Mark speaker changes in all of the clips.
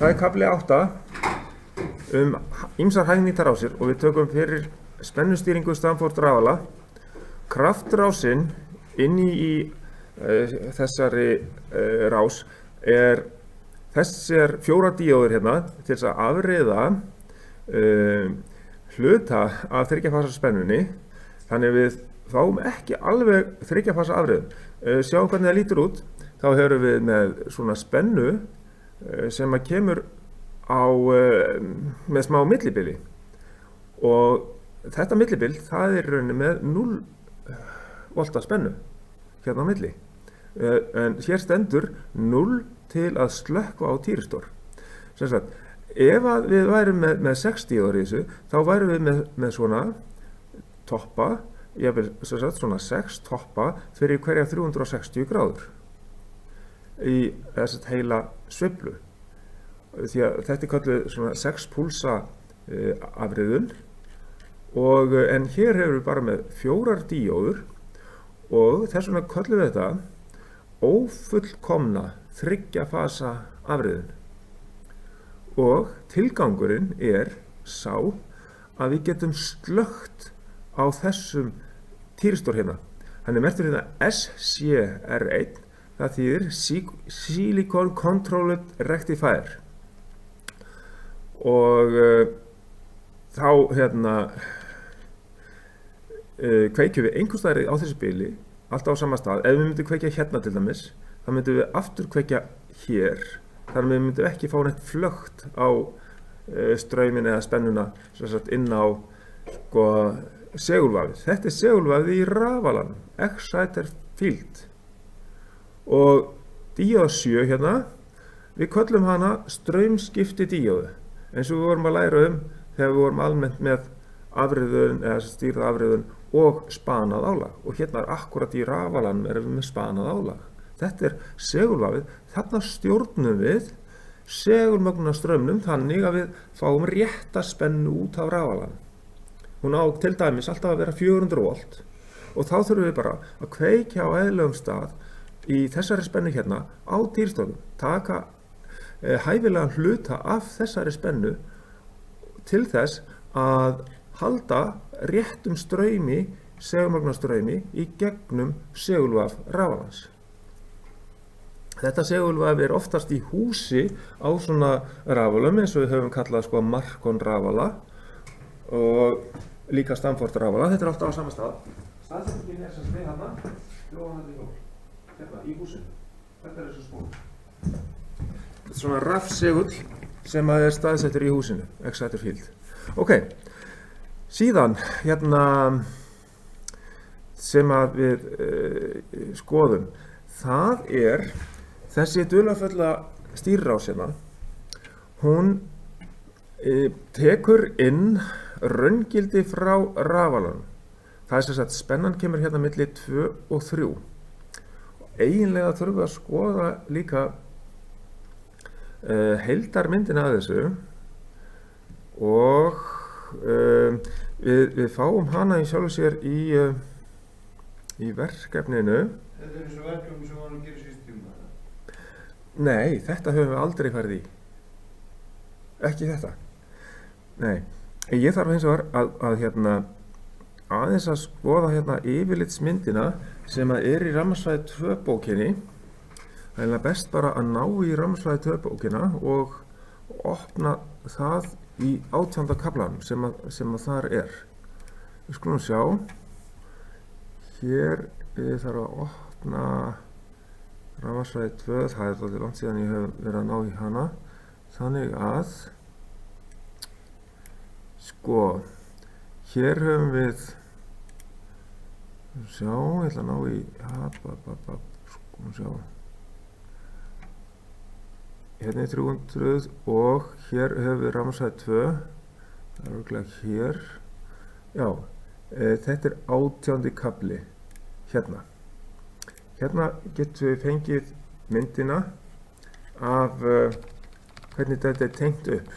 Speaker 1: það kafli 8 ýmsar hagnýtarásir og við tökum fyrir spennustýringu Stanford rafala. Kraftrásin inni í þessari rás þessar 4 díóður hérna til þess að afriða hluta af 3 fasa spennunni, þannig við fáum ekki alveg 3 fasa afriðun. Sjáum hvernig það lítur út. Þá höfum við með svona spennu sem að kemur með smá millibili og þetta millibil það rauninni með 0 volta spennu hérna á milli, en hér stendur 0 til að slökkva á týristor. Sem sagt, ef að við værum með 60 í þessu, þá værum við með svona toppa, svona 6 toppa fyrir hverja 360 gráður í þess heila sveiflu. Því að þetta kölluð svona 6 púlsa afriðun en hér hefur við bara með 4 díóður og þess vegna köllum við þetta ófullkomna 3 fasa afriðun. Og tilgangurinn sá að við getum slökkt á þessum týristor hérna. Hann merktur hérna SCR1, það þýðir Silicon Controlled Rectifier. Og þá hérna kveikjum við einhvers staðar á þessu bili, alltaf á sama stað. Ef við myndum kveikja hérna til dæmis, þá myndum við aftur kveikja hér. Þannig að við myndum ekki fá neitt flögt á straumin eða spennuna inn á segulvafið. Þetta segulvafið í rafalanum, Exciter Field. Og díóða 7 hérna, við köllum hana straumskipti díóðu, eins og við vorum að læra þegar við vorum almennt með afriðun eða stýrða afriðun og spanað álag. Og hérna akkurat í rafalanum erum við með spanað álag. Þetta segulvafið, þarna stjórnum við segulmögnunarstraumnum þannig að við fáum rétta spennu út af rafalanum. Hún á til dæmis alltaf að vera 400 volt og þá þurfum við bara að kveikja á eðlilegum stað í þessari spennu hérna á týristornum, taka hæfilegan hluta af þessari spennu til þess að halda réttum straumi, segulmögnunarstraumi í gegnum segulvaf rafalans. Þetta segulvaf oftast í húsi á svona rafalum eins og við höfum kallað Marcon rafala og líka Stanford rafala. Þetta alltaf á sama stað. Staðsetningin sem við hérna, hérna í húsinu. Þetta þessu spól. Þetta svona rafsegull sem staðsettur í húsinu, Exciter Field. Ok, síðan hérna sem að við skoðum, það þessi dularfulla stýrirás hérna, hún tekur inn raungildi frá rafalanum. Það sem sagt, spennan kemur hérna milli 2 og 3. Eiginlega þurfum við að skoða líka heildarmyndina af þessu og við fáum hana í sjálfu sér í verkefninu.
Speaker 2: Þetta eins og verkefni sem var að gera síðust tíma?
Speaker 1: Nei, þetta höfum við aldrei farið í. Ekki þetta. Nei, ég þarf hins vegar að aðeins að skoða hérna yfirlitsmyndina sem í rammasvæði 2 bókinni. Það best bara að ná í rammasvæði 2 bókina og opna það í 18. kaflanum sem þar Við skulum sjá. Hér þarf að opna rammasvæði 2, það dálítið langt síðan ég hef verið að ná í hana. Þannig að, hér höfum við, ég ætla að ná í, hérna 300 og hér höfum við rammasvæði 2, það örugglega hér, þetta 18. kafli, hérna. Hérna getum við fengið myndina af hvernig þetta tengt upp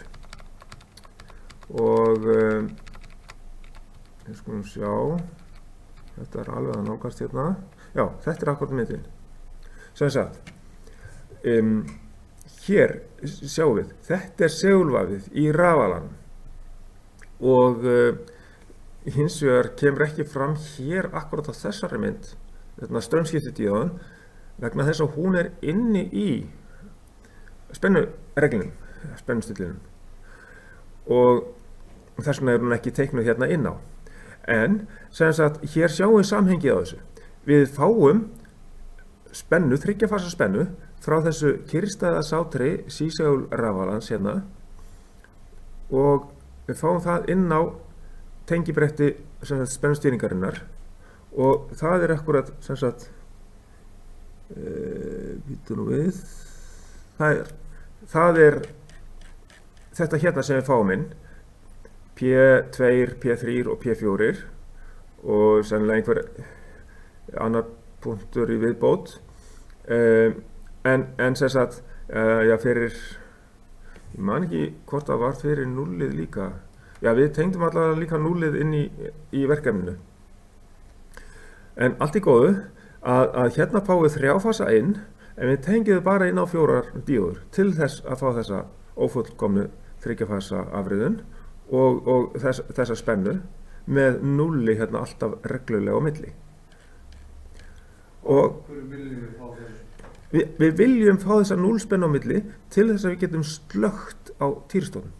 Speaker 1: og við skulum sjá, þetta alveg að nálgast hérna. Já, þetta akkúrat myndin. Sem sagt, hér sjáum við, þetta er segulvafið í rafalanum og hins vegar kemur ekki fram hér akkurat á þessari mynd, þetta straumskiptidíóðan, vegna þess að hún er inni í spennureglinum, spennustillinum og þess vegna er hún ekki teiknuð hérna inn á. En sem sagt, hér sjáum við samhengið á þessu. Við fáum spennu, 3 fasa spennu frá þessu kyrrstæða sátri sísegulrafalans hérna og við fáum það inn á tengibretti spennustýringarinnar og það er akkurat sem sagt býtum nú við, það er þetta hérna sem við fáum inn P2, P3 og P4 og sennilega einhver annar punktur í viðbót en sem sagt já fyrir ég man ekki hvort það var fyrir núllið líka já við tengdum allavega líka núllið inn í verkefninu en allt í góðu að hérna fáum við 3 fasa inn en við tengjum bara inn á 4 díóður til þess að fá þessa ófullkomnu 3 fasa afriðun og þessa spennu með núlli hérna alltaf reglulega á milli og við viljum fá þessa núllspennu á milli til þess að við getum slökkt á týrstofnum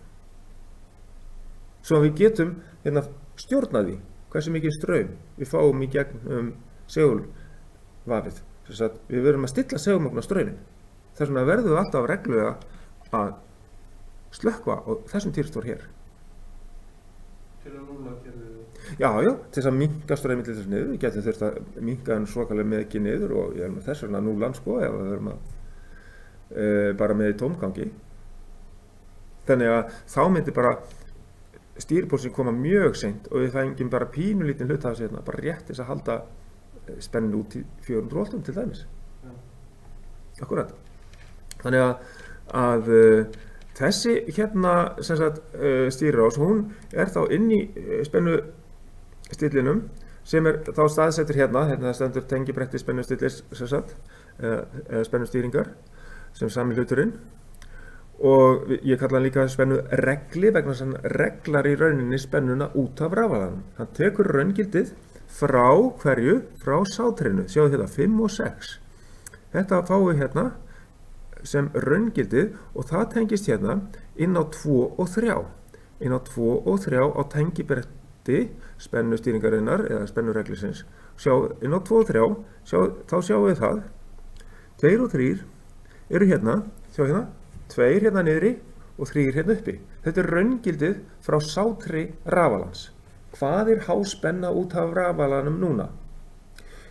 Speaker 1: svo að við getum hérna stjórnað því hversu mikið straum við fáum í gegnum segulvafið þess að við verðum að stilla segulmögn á straumin þess vegna verðum við alltaf reglulega að slökkva á þessum týrstofn hér
Speaker 2: til að núlla kerfið
Speaker 1: já, til þess að minnka strauminn til þess niður við getum þurft að minnka hann svokalega með ekki niður og ég er með þess vegna núllan sko ef við verðum að bara með í tómgangi þannig að þá myndi bara stýripólsinn koma mjög seint og við fengjum bara pínulítinn hluta af þessu hérna bara rétt þess að halda spennu út í 400 voltum til dæmis akkurat þannig að þessi hérna sem sagt stýrirás hún er þá inn í spennustillinum sem er þá staðsettur hérna það stendur tengibretti spennustillis sem sagt eða spennustýringar sem sami hluturinn og ég kalla hann líka spennuregli vegna þess að hann reglar í rauninni spennuna út af rafalanum hann tekur raungildið frá hverju? Frá sátrinu, sjáu þetta 5 og 6 þetta fáum við hérna sem raungildið og það tengist hérna inn á 2 og 3 inn á 2 og 3 á tengibretti spennustýringarinnar eða spennureglisins inn á 2 og 3 þá sjáum við það 2 og 3 eru hérna, sjá hérna 2 hérna niðri og 3 hérna uppi þetta er raungildið frá sátri rafalans hvað er háspenna út af rafalanum núna?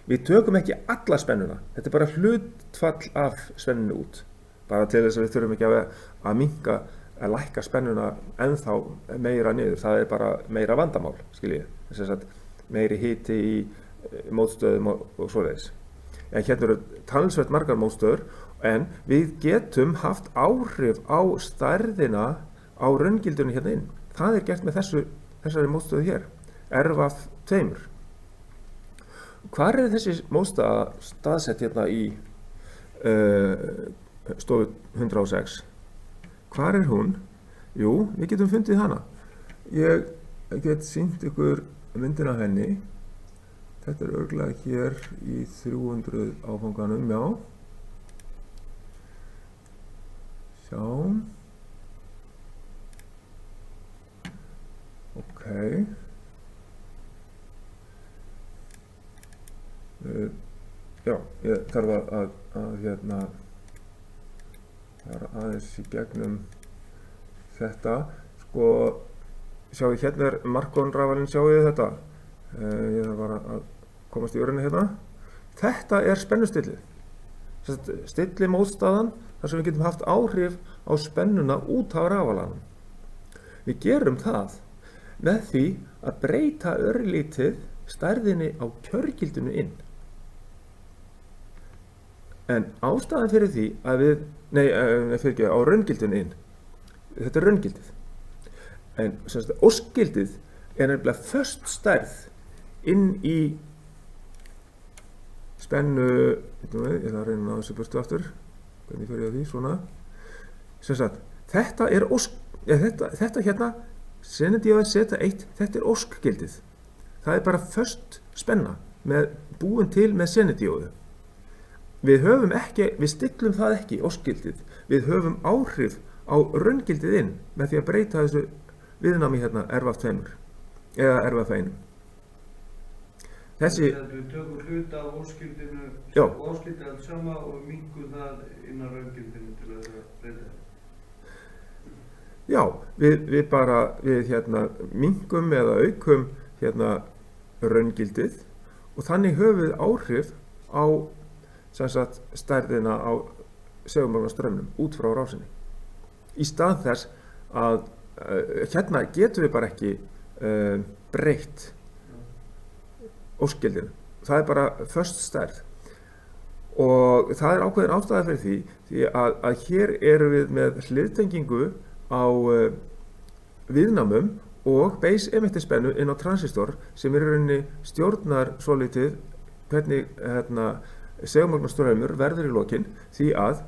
Speaker 1: Við tökum ekki alla spennuna þetta er bara hlutfall af spennunu út bara til þess að við þurfum ekki að minnka að lækka spennuna ennþá meira niður, það er bara meira vandamál skiljið, þess að meiri hiti í mótstöðum og svoleiðis en hérna eru talsvert margar mótstöður en við getum haft áhrif á stærðina á raungildunni hérna inn það er gert með þessari mótstöðu hér RVAF 2 hvar er þessi mótstaða staðsett hérna í stofu 106 hvar er hún? Jú, við getum fundið hana ég get sýnt ykkur myndina af henni þetta er örugglega hér í 300 áfanganum, já sjá ok já, ég þarf að hérna fara aðeins í gegnum þetta sko, sjáu hérna er Markon-rafalinn, sjáu þið þetta ég þarf bara að komast í örinu hérna þetta er spennustillið stilli mótstaðan þar sem við getum haft áhrif á spennuna út af rafalanum við gerum það með því að breyta örlítið stærðinni á kjörgildinu inn en ástæðan fyrir því að við fyrir á raungildinu inn þetta er raungildið en óskildið er nefnilega föst stærð inn í spennu ég ætla að reyna að ná þessu burtu aftur hvernig fer ég að því, svona sem sagt, þetta er þetta hérna, senendíóið Z1, þetta er óskgildið. Það er bara föst spenna búin til með senendíóið. Við stillum það ekki, óskgildið. Við höfum áhrif á raungildið inn með því að breyta þessu viðnámi hérna RF2 eða RF1.
Speaker 2: Við tökum hluta af óskildinu og óskildið allt sama og minkum það innan raungildinu til að breyta það.
Speaker 1: Já, við minkum eða aukum hérna raungildið og þannig höfum við áhrif á sem sagt stærðina á segulmagnastraumnum út frá rásinni. Í stað þess að hérna getum við bara ekki breytt óskgildinu. Það er bara föst stærð og það er ákveðin ástæða fyrir því að hér erum við með hliðtengingu á viðnámum og base emitter spennu inn á transistor sem í rauninni stjórnar svolítið hvernig segulmagnastraumur verður í lokin því að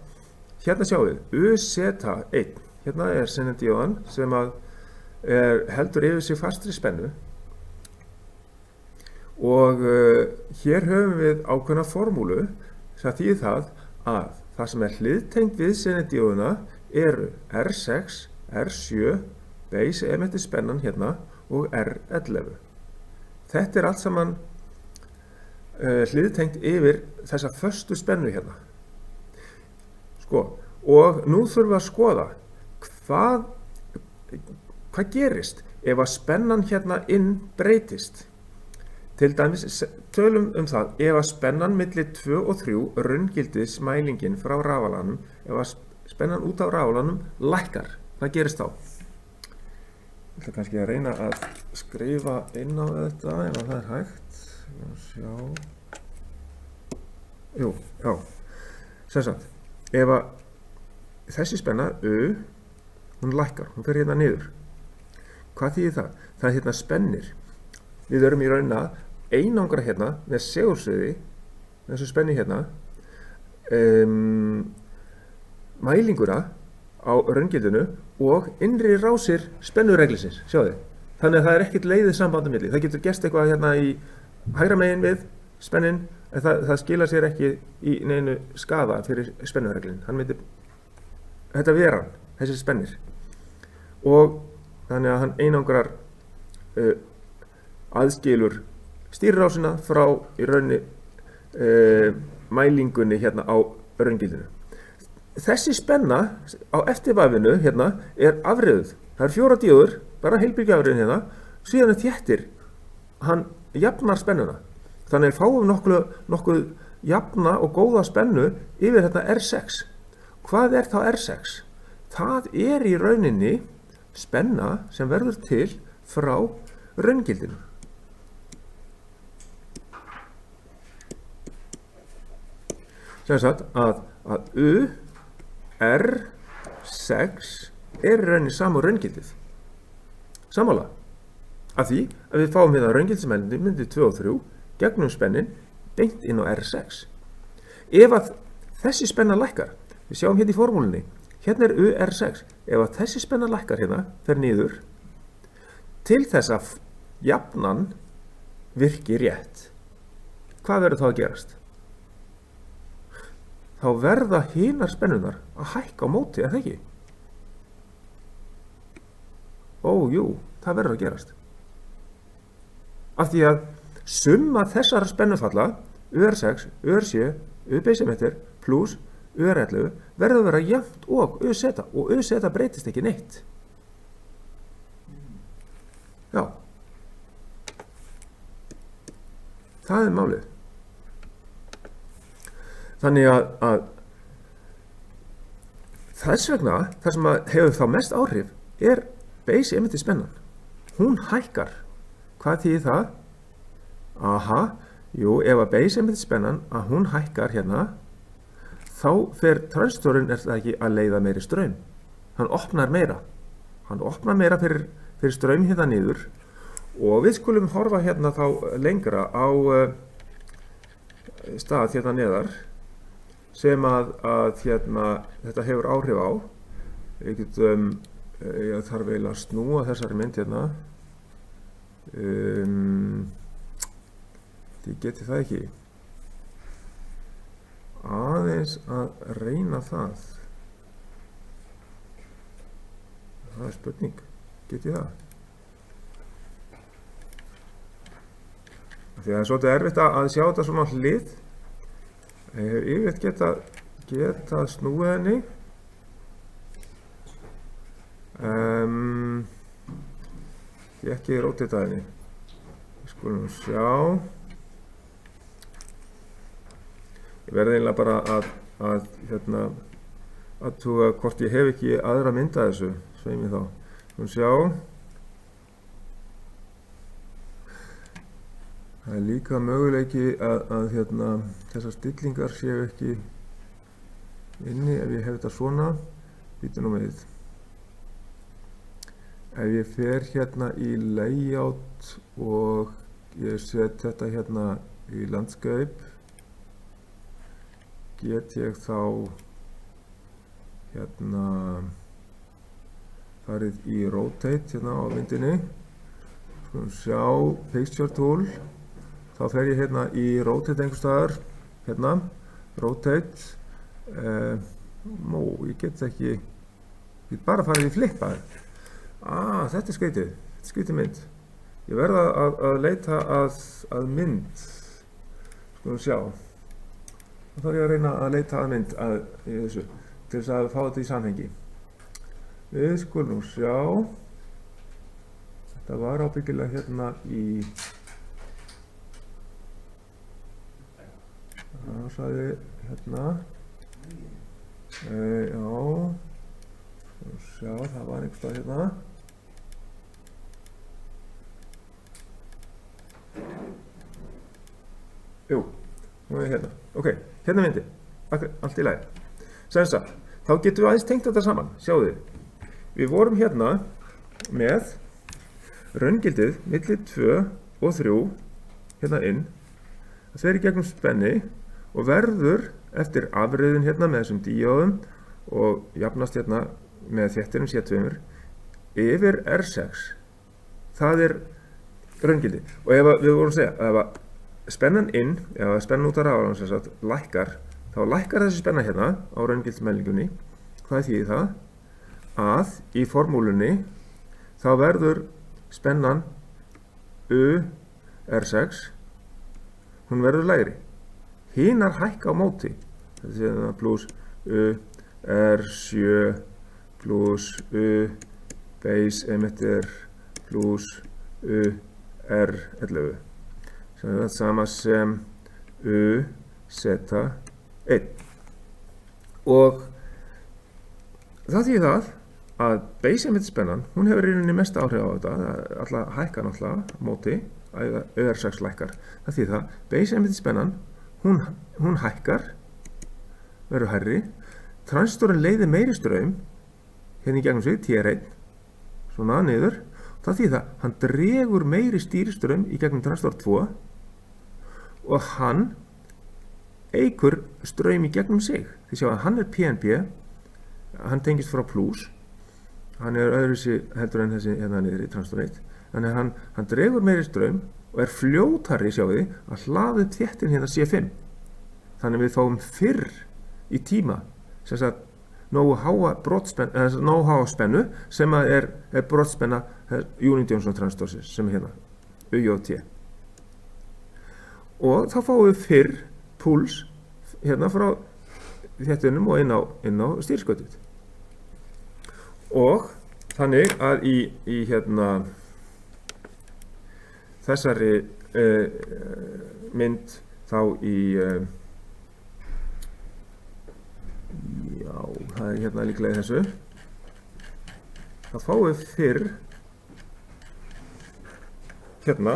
Speaker 1: hérna sjáum við UZ1, hérna er senendíóan sem heldur yfir sig fastri spennu og hér höfum við ákveðna formúlu sem þýðir það að það sem er hliðtengt við senendíóuna eru R6, R7, base emitter spennan hérna og R11. Þetta er allt saman hliðtengt yfir þessa föstu spennu hérna. Og nú þurfum við að skoða hvað gerist ef að spennan hérna inn breytist. Til dæmis tölum það ef að spennan milli 2 og 3 raungildis mælingin frá rafalanum, ef að spennan út á rafalanum lækkar. Hvað gerist þá? Ég ætla kannski að reyna að skrifa inn á þetta ef það er hægt. Sjá. Já. Sem sagt, ef að þessi spenna U, hún lækkar, hún fer hérna niður. Hvað þýðir það? Það er hérna spennir. Við erum í rauninni að einangra hérna með segulsviði, þessu spenni hérna, mælinguna á raungildinu og innri rásir spennureglisins, sjáðu. Þannig að það er ekkert leiðið samband á milli. Það getur gerst eitthvað hérna í hægra megin við spennin, en það skilar sér ekki í neinu skaða fyrir spennureglin. Þetta vera hann, þessi spennir. Og þannig að hann einangrar aðskilur stýrirásina frá í rauninni mælingunni hérna á raungildinu. Þessi spenna á eftirvafinu hérna er afriðuð. Það er 4 díóður, bara heilbyrgjaafriðin hérna, síðan þéttir hann jafnar spennuna. Þannig að fáum nokkuð jafna og góða spennu yfir þetta R6. Hvað er þá R6? Það er í rauninni spenna sem verður til frá raungildinu. Sem sagt að U, R6 er í rauninni sama raungildið. Sammála. Af því að við fáum hérna raungildismælindi myndi 2 og 3 gegnum spennin beint inn á R6. Ef að þessi spenna lækkar, við sjáum hérna í formúlunni, hérna er UR6, ef að þessi spenna lækkar hérna, fer niður, til þess að jafnan virki rétt. Hvað verður þá að gerast? Þá verða hinar spennunar að hækka á móti, er það ekki? Jú, það verður að gerast. Af því að summa þessara spennufalla, UR6, UR7, U-base emitter plus UR11 verður að vera jafnt og UZ breytist ekki neitt. Já. Það er málið. Þannig að þess vegna, það sem hefur þá mest áhrif er base emitter spennan. Hún hækkar. Hvað þýðir það? Ef að base emitter spennan að hún hækkar hérna, þá fer transistorinn er það ekki að leiða meiri straum. Hann opnar meira. Hann opnar meira fyrir straum hérna niður og við skulum horfa hérna þá lengra á stað hérna neðar sem að hérna, þetta hefur áhrif á. Við getum, ég þarf eiginlega að snúa þessari mynd hérna. Þið geti það ekki. Aðeins að reyna það. Það spurning. Get ég það? Því það svolítið erfitt að sjá þetta svona hlið. Ég hef yfirleitt geta snúið henni. Því ekki rótita henni. Við skulum sjá. Ég verði eiginlega bara að athuga hvort ég hef ekki aðra mynd af þessu. Svei mér þá. Skulum sjá. Það líka möguleiki að þessar stillingar séu ekki inni ef ég hef þetta svona. Bíddu nú við. Ef ég fer hérna í layout og ég set þetta hérna í landscape, get ég þá hérna farið í rotate hérna á myndinni. Skulum sjá picture tool. Þá fer ég hérna í rotate einhvers staðar, hérna, rotate. Ég get ekki, ég get bara farið í flippa. Þetta er skrítið mynd. Ég verð að leita að mynd. Skulum sjá. Þá þarf ég að reyna að leita að mynd í þessu, til þess að fá þetta í samhengi. Við skulum sjá. Þetta var ábyggilega hérna í það sagði hérna já skulum sjá, það var einhvers stað hérna jú, nú er ég hérna ok, hérna myndi, allt í lagi sem sagt, þá getum við aðeins tengt þetta saman sjáðu þið, við vorum hérna með raungildið milli 2 og 3 hérna inn það fer í gegnum spenni og verður eftir afriðun hérna með þessum díóðum og jafnast hérna með þéttinum C2 yfir R6 það er raungildi og ef við vorum að segja ef spennan inn, ef spennan út af rafalanum sem sagt lækkar, þá lækkar þessi spenna hérna á raungildsmælingunni hvað þýðir það? Að í formúlunni þá verður spennan U R6 hún verður lægri hinar hækka á móti þetta er pluss U R7 pluss U base emitter pluss U R11 sem er það sama sem U Z1 og það þýðir það að base emitter spennan hún hefur í rauninni mest áhrif á þetta alltaf hækkar náttúrulega á móti að UR6 lækkar það þýðir það base emitter spennan hún hækkar verður hærri transistorinn leiðir meiri straum hérna í gegnum sig, T1 svona niður, það þýðir það hann dregur meiri stýristraum í gegnum transistor 2 og hann eykur straum í gegnum sig því sjá að hann er PNP hann tengist frá plus hann er öðruvísi heldur en þessi hérna niður í transistor 1 þannig að hann dregur meiri straum og er fljótari sjáðu að hlaða upp þéttin hérna C5 þannig við fáum fyrr í tíma sem sagt nógu háa spennu sem er brotspenna Unity-Johnson transistorsins sem er hérna UJT og þá fáum við fyrr púls hérna frá þéttinum og inn á stýriskautið og þannig að í hérna þessari mynd þá í já, það er hérna líklega í þessu það fáið fyrr hérna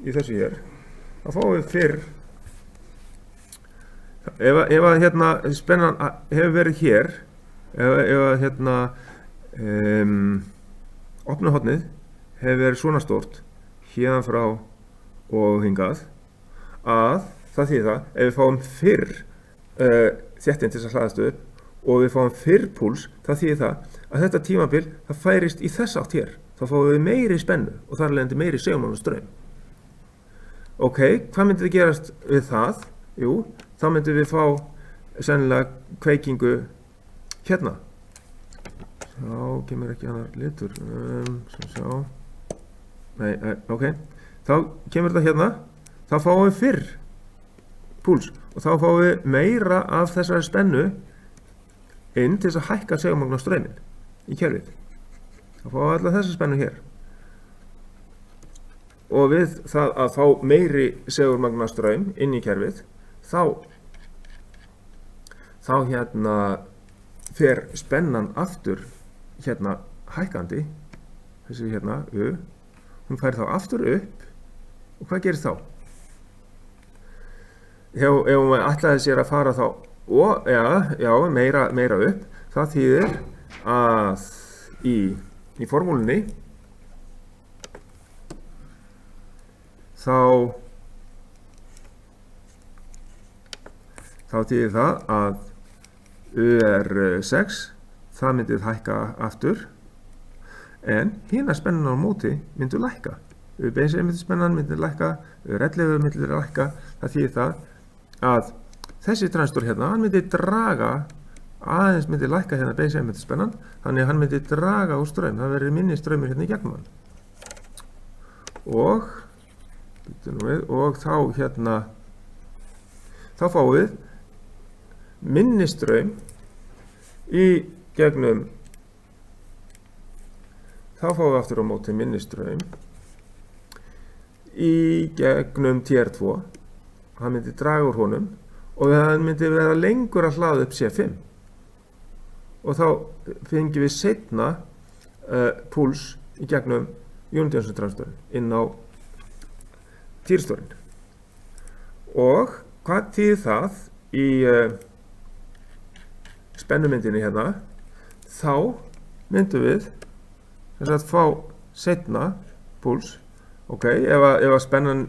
Speaker 1: í þessu hér það fáið fyrr ef að hérna spennan hefur verið hér ef að hérna opnuhornið hefur verið svona stórt hérðan frá og hingað að það þýðir það ef við fáum fyrr þéttin til þess að hlaðast upp og við fáum fyrr púls, það þýðir það að þetta tímabil það færist í þess átt hér. Þá fáum við meiri spennu og þar leðandi meiri segulmagnastraum. Ok, hvað myndi við gerast við það? Jú, þá myndi við fá sennilega kveikingu hérna. Sjá, kemur ekki annar litur. Sjá. Nei, ok. Þá kemur þetta hérna. Þá fáum við fyrr púls og þá fáum við meira af þessari spennu inn til þess að hækka segulmagnastraumin í kerfið. Þá fáum við alla þessa spennu hér. Og við það að fá meiri segulmagnastraum inn í kerfið, þá hérna fer spennan aftur hérna hækkandi, þessi hérna U, hún fær þá aftur upp og hvað gerist þá? Ef hún ætlaði sér að fara þá meira upp, það þýðir að í formúlunni þá þýðir það að U er 6, það myndið hækka aftur, en hina spennan á móti myndu lækka. U beinseymyndispennan myndir lækka, U R11 myndir lækka, það þýðir það að þessi transistor hérna, hann myndir draga, aðeins myndir lækka hérna beinseymyndispennan, þannig að hann myndir draga úr straum, það verður minni straumur hérna í gegnum hann. Og þá hérna þá fáum við minni straum í gegnum þá fáum við aftur á móti minni straum í gegnum TR2 hann myndi draga úr honum og það myndi vera lengur að hlaða upp C5 og þá fengjum við seinna púls í gegnum Joule-Thomson transistorinn inn á týrstorinn. Og hvað þýðir það í spennumyndinni hérna? Þá myndum við þess að fá seinna púls, ok, ef að spennan,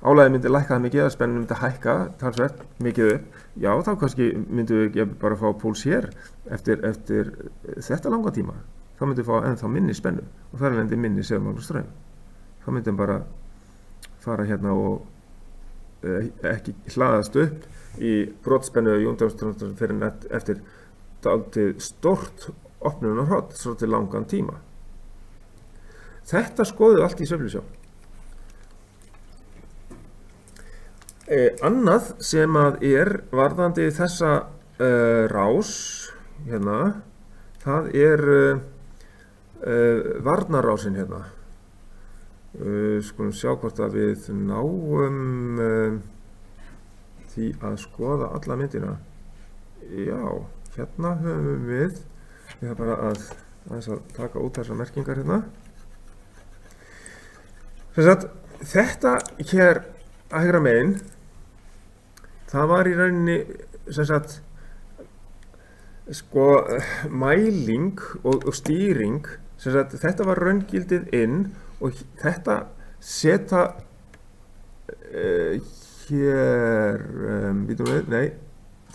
Speaker 1: álæði myndi lækka það mikið, að spennan myndi hækka talsvert mikið upp, já þá kannski myndum við bara fá púls hér eftir þetta langa tíma. Þá myndum við fá ennþá minni spennu og það er lendi minni segulmagnastraum. Þá myndum við bara fara hérna og ekki hlaðast upp í brotspennu Joule-Thomson fyrir eftir dálítið stórt opnunarhorn svolítið langan tíma. Þetta skoðum við allt í sveiflusjá. Annað sem að varðandi þessa rás hérna, það varnarrásin hérna. Skulum sjá hvort að við náum því að skoða alla myndina. Já, hérna höfum við bara að taka út þessar merkingar hérna. Þetta hér að hægra megin, það var í rauninni mæling og stýring, þetta var raungildið inn og þetta seta hér,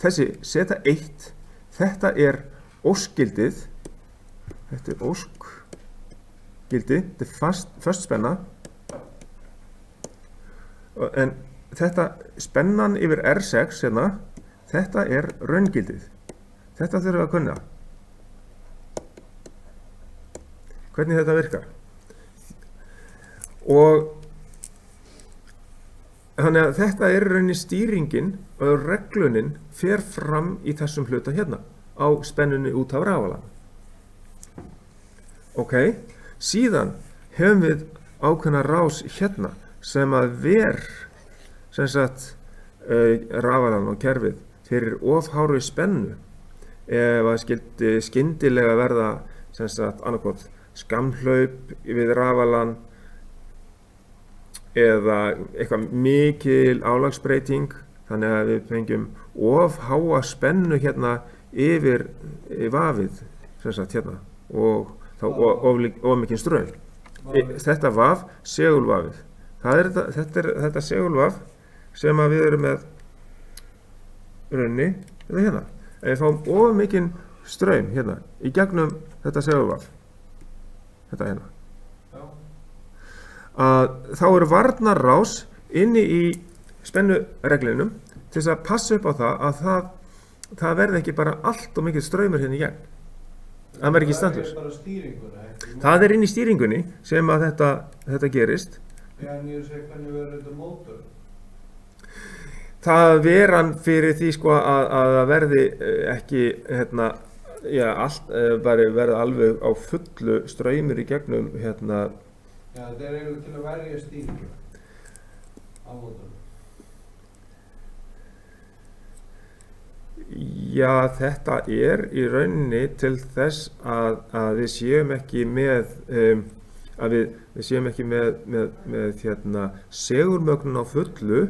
Speaker 1: þessi seta 1, þetta er óskgildið, þetta er óskgildi, þetta er föst spenna, en þetta spennan yfir R6 hérna, þetta er raungildið, þetta þurfum við að kunna. Hvernig þetta virkar. Og þannig að þetta er rauninni stýringin og reglunin fer fram í þessum hluta hérna á spennunni út af rafalan. Ok, síðan hefum við ákveðna rás hérna sem að rafalan og kerfið fyrir of hárri spennu ef að skyldi skyndilega verða annarkot skammhlaup við rafalan eða eitthvað mikil álagsbreyting þannig að við fengjum of háa spennu hérna yfir vafið hérna og þá of mikinn straum. Þetta vaf, segulvafið. Þetta er þetta segulvaf sem að við erum með rauninni eða hérna. ef við fáum of mikinn straum hérna í gegnum þetta segulvaf, þetta hérna, að þá varnarrás inni í spennureglinum til þess að passa upp á það að það verði ekki bara allt og mikið straumur hérna í gegn. Það verði ekki standlaus.
Speaker 2: Það bara stýringuna, ekki?
Speaker 1: Það inn í stýringunni sem að þetta gerist.
Speaker 2: Já, en ég sé hvernig verður þetta mótor?
Speaker 1: Það veran fyrir því sko að það verði ekki hérna, já, allt bara verði alveg á fullu straumur í gegnum hérna.
Speaker 2: Já, þetta eiginlega til að verja stýringu á mótornum.
Speaker 1: Já, þetta í rauninni til þess að við séum ekki með að við séum ekki með hérna segulmögnun á fullu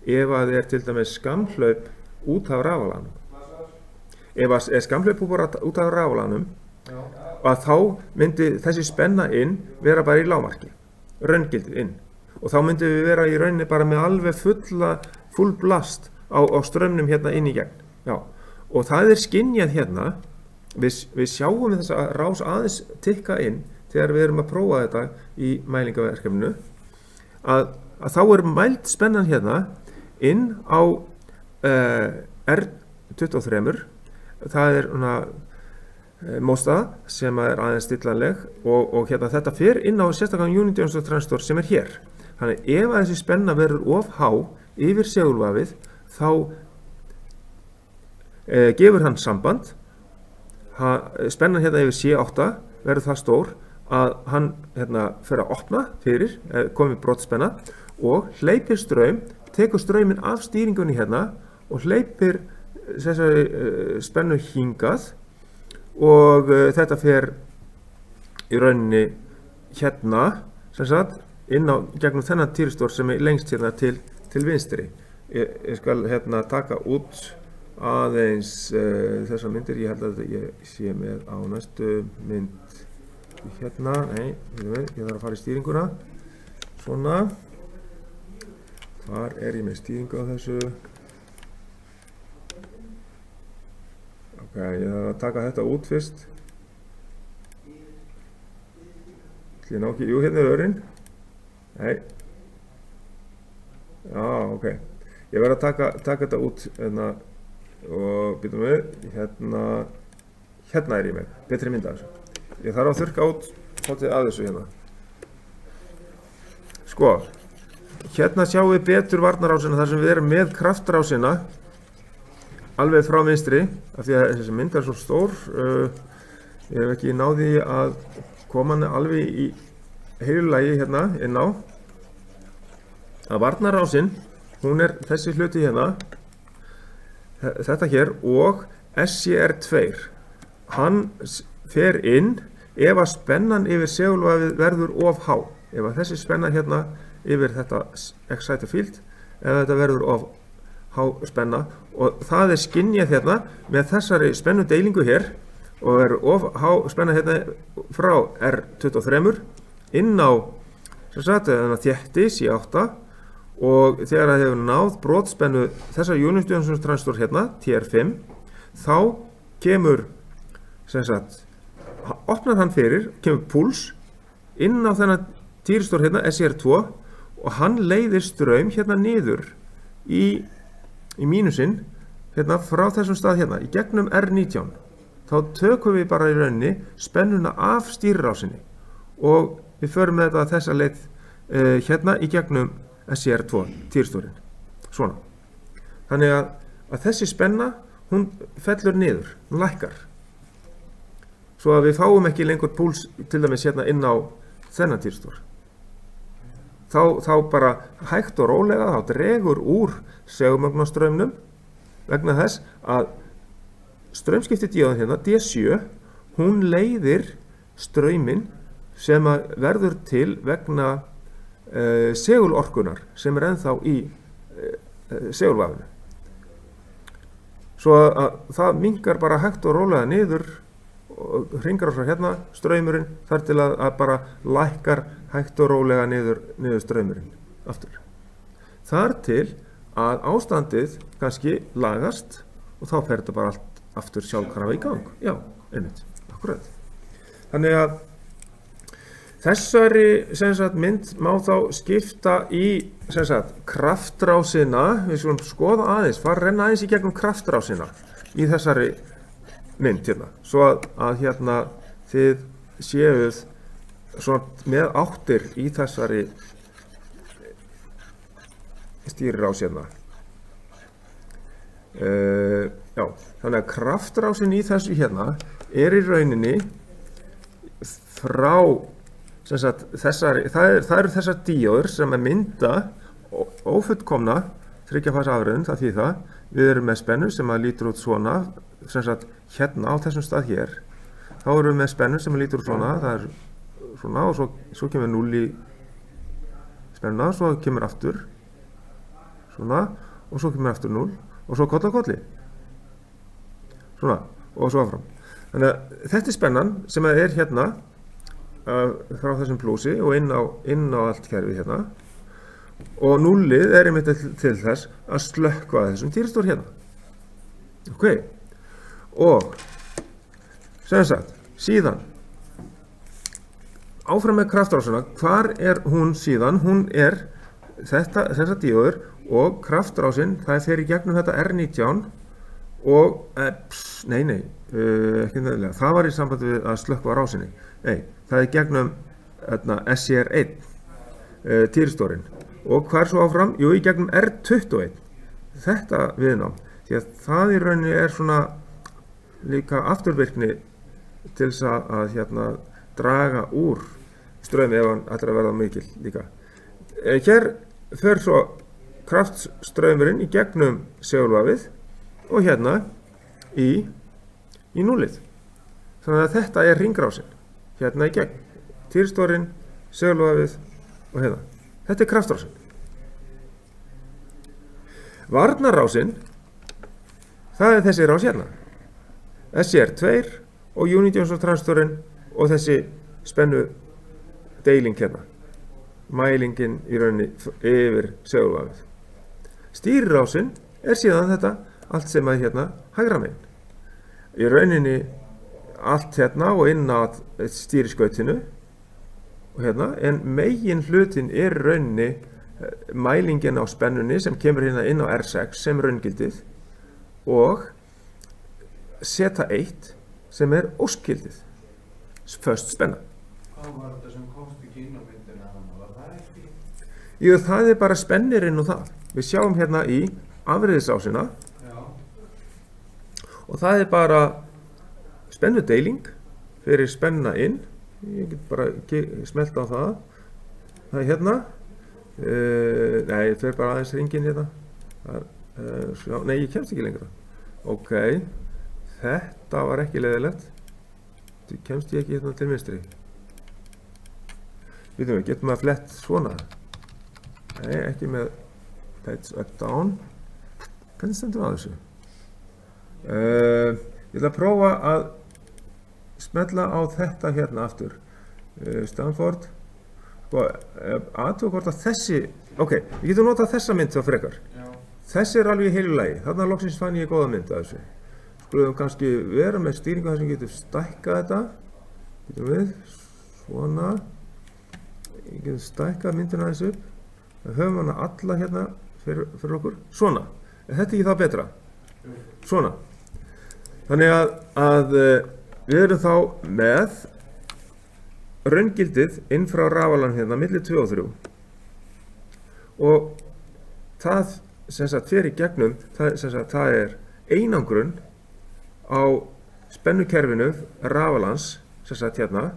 Speaker 1: ef að til dæmis skammhlaup út af rafalanum. Ef að skammhlaup út af rafalanum, að þá myndi þessi spenna inn vera bara í lágmarki, raungildið inn, og þá myndi við vera í rauninni bara með alveg full blast á straumnum hérna inn í gegn. Já, og það skynjað hérna, við sjáum þessa rás aðeins tikka inn þegar við erum að prófa þetta í mælingaverkefninu, að þá mæld spennan hérna inn á R23, það móstaða sem aðeins stillanleg og hérna þetta fer inn á sérstakann unity transistor sem hér. Þannig ef að þessi spenna verður of há yfir segulvafið, þá gefur hann samband, spennan hérna yfir C8 verður það stór að hann hérna fer að opna fyrir, komið brotspenna og hleypir straum, tekur strauminn af stýringunni hérna og hleypir þessari spennu hingað og þetta fer í rauninni hérna, sem sagt, inn á gegnum þennan týristor sem lengst hérna til vinstri. Ég skal hérna taka út aðeins þessar myndir, ég held að ég sé með á næstu mynd hérna, nei, ég þarf að fara í stýringuna, svona, hvar ég með stýringu á þessu, ok, ég þarf að taka þetta út fyrst, ég ná ekki, jú, hérna örinn, nei, já, ok, ég verð að taka þetta út hérna, og býtum við, hérna ég með, betri mynd af þessu. Ég þarf að þurrka út svolítið af þessu hérna. Sko, hérna sjáum við betur varnarrásina þar sem við erum með kraftrásina alveg frá vinstri, af því að þessi mynd svo stór. Ég hef ekki náði að koma hann alveg í heilu lagi hérna inn á. Að varnarrásin, hún þessi hluti hérna, þetta hér, og SCR2, hann fer inn ef að spennan yfir segulvafið verður of há. Ef að þessi spenna hérna yfir þetta excited field, ef þetta verður of há spenna, og það skynjað hérna með þessari spennudeilingu hér, og verður of há spenna hérna frá R23 inn á þétti C8, og þegar það hefur náð brotspennu þessar unity transistor hérna, TR5, þá kemur, sem sagt, opnar hann fyrir, kemur púls inn á þennan týristor hérna, SCR2, og hann leiðir straum hérna niður í mínusinn, hérna frá þessum stað hérna, í gegnum R19. Þá tökum við bara í rauninni spennuna af stýrirásinni og við förum með þetta þessa leið hérna í gegnum SCR2 týristorinn, svona. Þannig að þessi spenna, hún fellur niður, hún lækkar. Svo að við fáum ekki lengur púls til dæmis hérna inn á þennan týristor. Þá bara hægt og rólega, þá dregur úr segulmögnunarstraumnum vegna þess að straumskiptidíóðan hérna, D7, hún leiðir strauminn sem verður til vegna segulorkunar sem ennþá í segulvafinu. Svo að það minnkar bara hægt og rólega niður og hringar frá hérna straumurinn þar til að bara lækkar hægt og rólega niður straumurinn aftur. Þar til að ástandið kannski lagast og þá fer þetta bara aftur sjálfkrafa í gang. Já, einmitt, akkurat. Þannig að þessari sem sagt, mynd má þá skipta í sem sagt, kraftrásina, við skulum skoða aðeins, renna aðeins í gegnum kraftrásina í þessari mynd hérna, svo að hérna þið séuð svona með áttir í þessari stýrirás hérna. Já, þannig að kraftrásin í þessu hérna er í rauninni frá sem sagt, það eru þessar díóður sem mynda ófullkomna þriggja-fasa afriðun, það þýðir það. Við erum með spennu sem að lítur út svona, sem sagt, hérna á þessum stað hér. Þá erum við með spennu sem að lítur út svona, það er svona og svo kemur 0 í spenna, svo kemur aftur svona og svo kemur aftur 0 og svo koll á kolli. Svona og svo áfram. Þannig að þetta er spennan sem er hérna frá þessum plúsi og inn á allt kerfið hérna. Og 0-ið er einmitt til þess að slökkva þessum týristor hérna. Ok. Og sem sagt, síðan áfram með kraftrásina, hvar er hún síðan? Hún er þessar díóður og kraftrásin, það fer í gegnum þetta R19 og, ekki nefnilega, það var í sambandi við að slökkva rásinni. Nei, það er gegnum SCR1, týristorinn. Og hvar svo áfram? Jú, í gegnum R21, þetta viðnám, því að það í rauninni er svona líka afturvirkni til þess að hérna draga úr straumi ef hann ætlar að verða mikil líka. Hér fer svo kraftstraumurinn í gegnum segulvafið og hérna í 0-ið. Þannig að þetta er hringrásin, hérna í gegn, týristorinn, segulvafið og hérna. Þetta er kraftrásin. Varnarrásin, það er þessi rás hérna. SCR2 og Unity-transistorinn og þessi spennu deiling hérna. Mælingin í rauninni yfir segulvafið. Stýrirásin er síðan þetta allt sem að hérna hægra megin. Í rauninni allt hérna og inn á stýriskautinu og hérna, en megin hlutin er rauninni mælingin á spennunni sem kemur hérna inn á R6 sem raungildið og zeta 1 sem er óskildið, föst spenna.
Speaker 2: Hvað var þetta sem komst ekki inn á myndina þannig? Var það ekki?
Speaker 1: Jú, það er bara spennirinn og það. Við sjáum hérna í afriðisrásina og það er bara spennudeiling fyrir spenna inn. Ég get bara smelt á það. Það er hérna. Nei, ég fer bara aðeins hringinn hérna. Nei, ég kemst ekki lengra. Ok, þetta var ekki leiðilegt. Þú kemst ég ekki hérna til vinstri. Við getum að flett svona. Nei, ekki með page up down. Hvernig stendur að þessu? Ég ætla að prófa að smella á þetta hérna aftur. Stanford. Aðtöku hvort að þessi, ok, við getum notað þessa mynd þá frekar.
Speaker 2: Já.
Speaker 1: Þessi er alveg í heilu lagi. Þarna loksins fann ég góða mynd af þessu. Skulum kannski vera með stýringu þar sem getur stækkað þetta. Getum við, svona. Ég getur stækkað myndina aðeins upp. Við höfum hana alla hérna fyrir okkur. Svona. Er þetta ekki þá betra? Svona. Þannig að við erum þá með raungildið inn frá rafalan hérna milli 2 og 3 og það sem sagt fer í gegnum það er einangrun á spennukerfinu rafalans sem sagt hérna.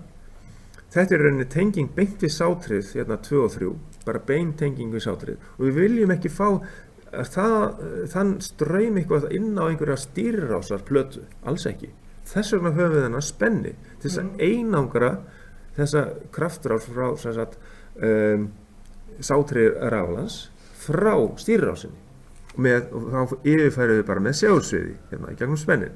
Speaker 1: Þetta er rauninni tenging beint við sátrið hérna 2 og 3, bara bein tenging við sátrið og við viljum ekki fá þann straum eitthvað inn á einhverja stýrirásar plötu, alls ekki. Þess vegna höfum við þennan spenni til þess að einangra þessa kraftrás frá sátrið rafalans frá stýrirásinni og þá yfirfærum við bara með segulsviði hérna í gegnum spennin.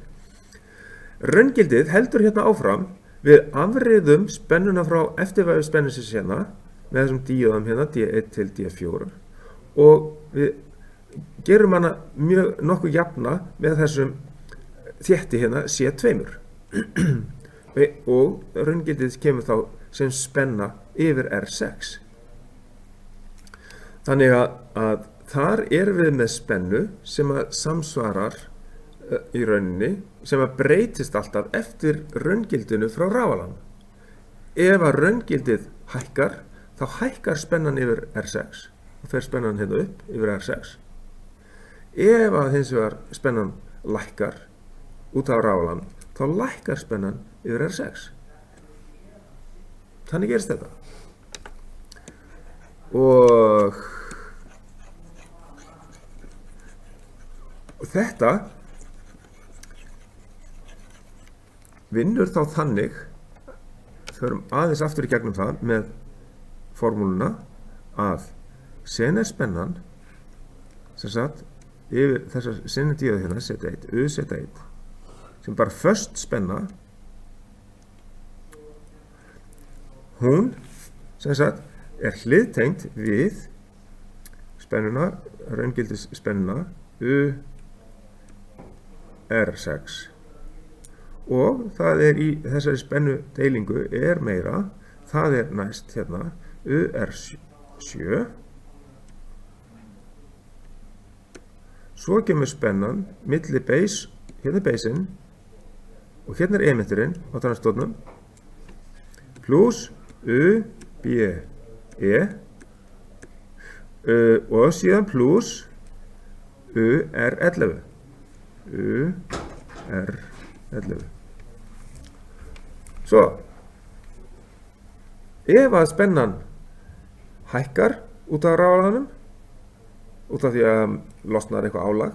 Speaker 1: Raungildið heldur hérna áfram, við afriðum spennuna frá eftirvæfi spennisins hérna með þessum díóðum hérna D1 til D4 og við gerum hana nokkuð jafna með þessum þétti hérna C2 og raungildið kemur þá sem spenna yfir R6. Þannig að þar erum við með spennu sem að samsvarar í rauninni, sem að breytist alltaf eftir raungildinu frá rafalanum. Ef að raungildið hækkar, þá hækkar spennan yfir R6 og fer spennan hérna upp yfir R6. Ef að hins vegar spennan lækkar út af rafalanum, þá lækkar spennan yfir R6. Þannig gerist þetta. Og þetta vinnur þá þannig, förum aðeins aftur í gegnum það með formúluna, að sen spennan sem sagt yfir þessar sinidíóðu hérna Z1, Z1 sem bara föst spenna, hún sem sagt hliðtengt við spennuna, raungildis spennuna R6 og það í þessari spennu deilingu meira, það næst hérna R7, svo kemur spennan milli beis, hérna beisinn og hérna emitturinn á transistornum pluss BE og síðan pluss R11 Svo ef að spennan hækkar út af rafalanum út af því að losnar eitthvað álag,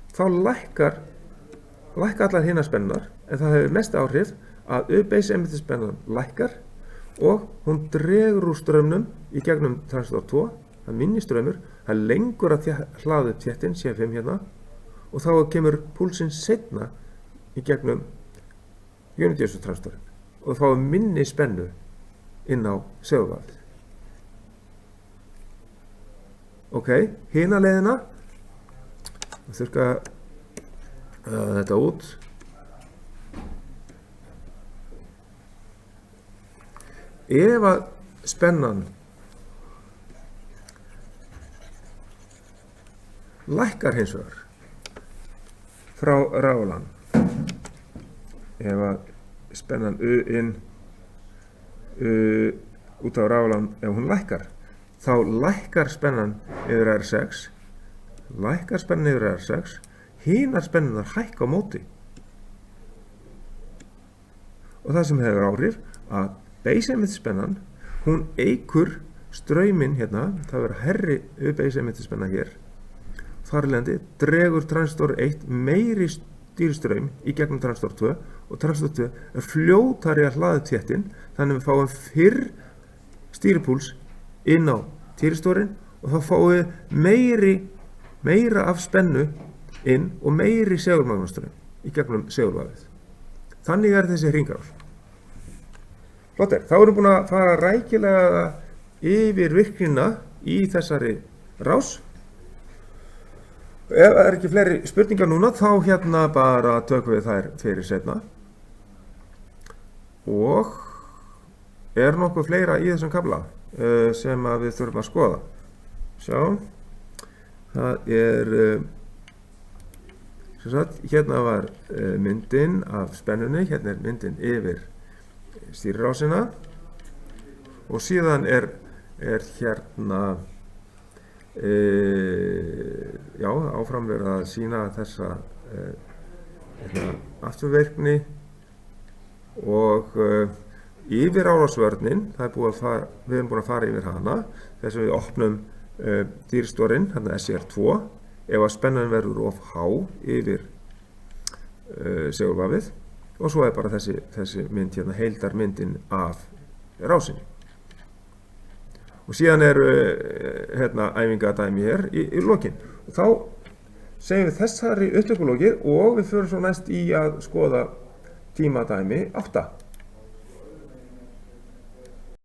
Speaker 1: þá lækka allar hinar spennar, en það hefur mest áhrif að base emitter spennan lækkar og hún dregur úr straumnum í gegnum transistor 2, það minni straumur, það lengur að hlaða upp þéttin C5 hérna og þá kemur púlsinn seinna í gegnum unidíósu transistorinn og þá minni spennu inn á segulvafið. Ok, hina leiðina, þurrka þetta út. Ef að spennan lækkar hins vegar frá rafalanum, ef að spennan in út á rafalanum, ef hún lækkar, þá lækkar spennan yfir R6, hinar spennunar hækka á móti. Og það sem hefur áhrif að base emitter spennan, hún eykur strauminn hérna, það verður herri base emitter spenna hér. Þar af leiðandi dregur transistor 1 meiri stýristraum í gegnum transistor 2 og transistor 2 fljótari að hlaða þéttin, þannig að við fáum fyrr stýripúls inn á týristorinn og þá fáum við meira af spennu inn og meiri segulmagnstraum í gegnum segulvafið. Þannig þessi hringrás. Flott þá erum við búin að fara rækilega yfir virknina í þessari rás. Ef það ekki fleiri spurningar núna, þá hérna bara tökum við þær fyrir seinna. Og nokkuð fleira í þessum kafla sem að við þurfum að skoða. Sjá, það sem sagt, hérna var myndin af spennunni, hérna myndin yfir stýrirásina og síðan hérna áfram verið að sýna þessa afturvirkni og yfirárásvörnin, við erum búin að fara yfir hana þess að við opnum týristorinn, hérna SR2, ef að spennan verður of há yfir segulvafið og svo bara þessi mynd hérna, heildarmyndin af rásinni. Og síðan hérna æfingadæmi hér í lokin. Og þá segjum við þessari upptökulokið og við förum svo næst í að skoða tímadæmi 8.